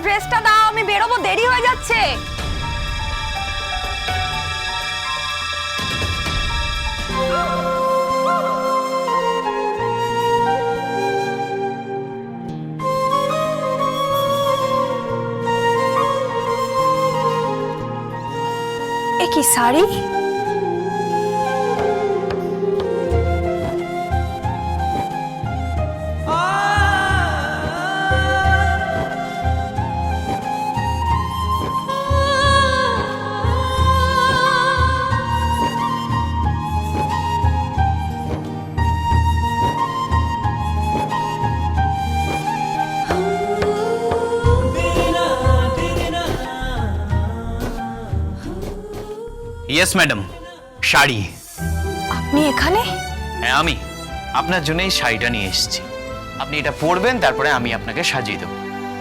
ড্রেসটা দাও, আমি বেরোবো, দেরি হয়ে যাচ্ছে। এ কি শাড়ি? Yes madam, sari. আপনি এখানে? হ্যাঁ, আমি আপনার জন্য এই শাড়িটা নিয়ে এসেছি। আপনি এটা পরবেন, তারপরে আমি আপনাকে সাজিয়ে দেবো।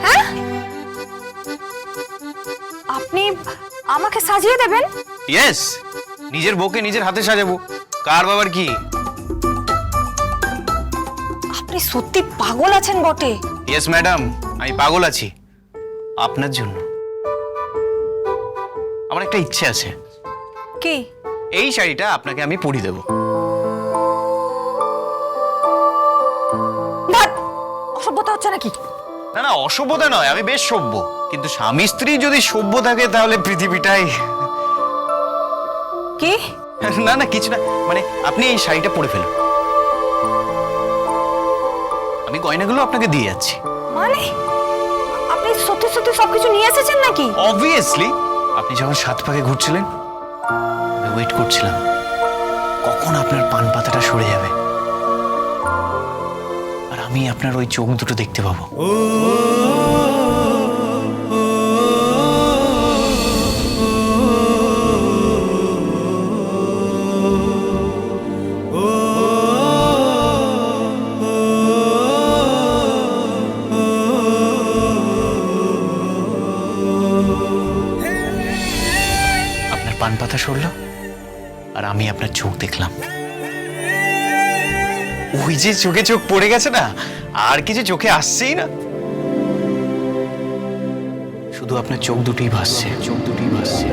হ্যাঁ, আপনি আমাকে সাজিয়ে দেবেন? ইয়েস, নিজের বউকে নিজের হাতে সাজাবো, কার বাবার কি। আপনি সত্যি পাগল আছেন বটে। ইয়েস ম্যাডাম, আমি পাগল আছি আপনার জন্য। আমার একটা ইচ্ছে আছে, কি? এই শাড়িটা আপনাকে আমি পরিয়ে দেবো। অসভ্যতা হচ্ছে নাকি? না না, অসভ্যতা নয়, আমি বেশ সভ্য। কিন্তু স্বামী স্ত্রী যদি সভ্য থাকে তাহলে পৃথিবীটাই। কি? না না, কিছু না, মানে আপনি এই শাড়িটা পরে ফেলুন, আমি গয়নাগুলো আপনাকে দিয়ে যাচ্ছি। মানে আপনি সত্যি সত্যি সবকিছু নিয়ে এসেছেন নাকি? অবভিয়াসলি। আপনি যখন 7 পাকে ঘুরছিলেন, আমি ওয়েট করছিলাম কখন আপনার পান পাতাটা সরে যাবে আর আমি আপনার ওই চোখ দুটো দেখতে পাবো। আপনার পান পাতা সরলো আর আমি আপনার চোখ দেখলাম। ওই যে চোখে চোখ পড়ে গেছে না, আর কিছু চোখে আসছেই না, শুধু আপনার চোখ দুটোই ভাসছে, চোখ দুটোই ভাসছে।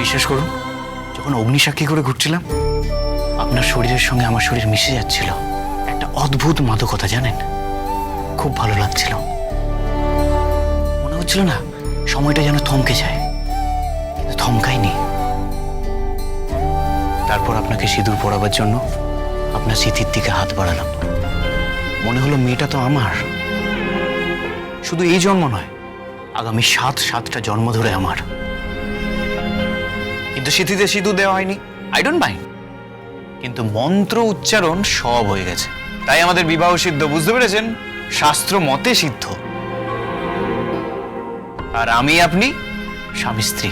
বিশ্বাস করুন, যখন অগ্নিসাক্ষী করে ঘুরছিলাম, আপনার শরীরের সঙ্গে আমার শরীর মিশে যাচ্ছিল। একটা অদ্ভুত মাদকতা, জানেন, খুব ভালো লাগছিল। মনে হচ্ছিল না সময়টা যেন থমকে যায়, কিন্তু থমকায়নি। তারপর আপনাকে সিঁদুর পরাবার জন্য আপনার স্মৃতির দিকে হাত বাড়ালাম। মনে হলো মেয়েটা তো আমার, শুধু এই জন্ম নয়, আগামী 7টা জন্ম ধরে আমার। কিন্তু স্মৃতিতে সিঁদুর দেওয়া হয়নি, আই ডোন্ট মাইন্ড, কিন্তু মন্ত্র উচ্চারণ সব হয়ে গেছে। তাই আমাদের বিবাহ সিদ্ধ, বুঝতে পেরেছেন? শাস্ত্র মতে সিদ্ধ। আর আমি আপনি স্বামী স্ত্রী।